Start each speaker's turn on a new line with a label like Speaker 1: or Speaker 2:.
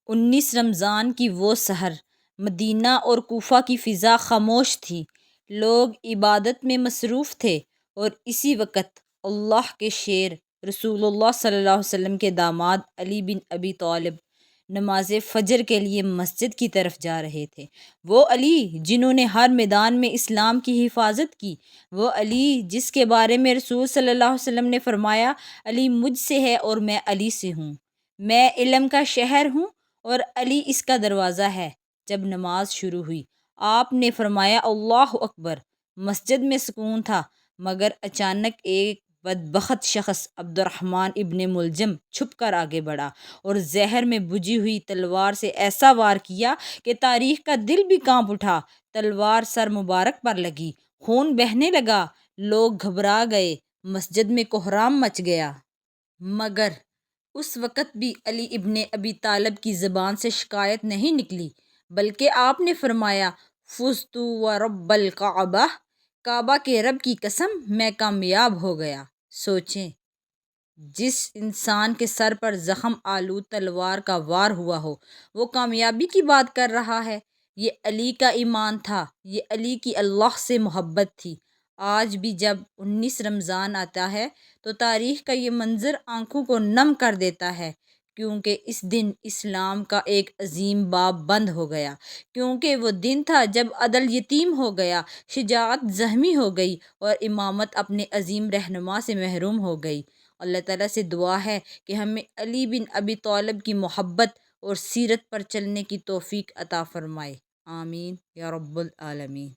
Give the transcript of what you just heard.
Speaker 1: رمضان کی وہ سحر، مدینہ اور کوفہ کی فضا خاموش تھی، لوگ عبادت میں مصروف تھے اور اسی وقت اللہ کے شیر رسول اللہ صلی اللہ علیہ وسلم کے داماد علی بن ابی طالب نماز فجر کے لیے مسجد کی طرف جا رہے تھے۔ وہ علی جنہوں نے ہر میدان میں اسلام کی حفاظت کی، وہ علی جس کے بارے میں رسول صلی اللہ علیہ وسلم نے فرمایا، علی مجھ سے ہے اور میں علی سے ہوں، میں علم کا شہر ہوں اور علی اس کا دروازہ ہے۔ جب نماز شروع ہوئی، آپ نے فرمایا اللہ اکبر۔ مسجد میں سکون تھا، مگر اچانک ایک بدبخت شخص عبد الرحمن ابن ملجم چھپ کر آگے بڑھا اور زہر میں بجھی ہوئی تلوار سے ایسا وار کیا کہ تاریخ کا دل بھی کانپ اٹھا۔ تلوار سر مبارک پر لگی، خون بہنے لگا، لوگ گھبرا گئے، مسجد میں کوہرام مچ گیا۔ مگر اس وقت بھی علی ابن ابی طالب کی زبان سے شکایت نہیں نکلی، بلکہ آپ نے فرمایا فزت ورب الکعبہ، کعبہ کے رب کی قسم میں کامیاب ہو گیا۔ سوچیں، جس انسان کے سر پر زخم آلود تلوار کا وار ہوا ہو، وہ کامیابی کی بات کر رہا ہے۔ یہ علی کا ایمان تھا، یہ علی کی اللہ سے محبت تھی۔ آج بھی جب 19 رمضان آتا ہے تو تاریخ کا یہ منظر آنکھوں کو نم کر دیتا ہے، کیونکہ اس دن اسلام کا ایک عظیم باب بند ہو گیا، کیونکہ وہ دن تھا جب عدل یتیم ہو گیا، شجاعت زخمی ہو گئی اور امامت اپنے عظیم رہنما سے محروم ہو گئی۔ اللہ تعالیٰ سے دعا ہے کہ ہمیں علی بن ابی طالب کی محبت اور سیرت پر چلنے کی توفیق عطا فرمائے، آمین یا رب العالمین۔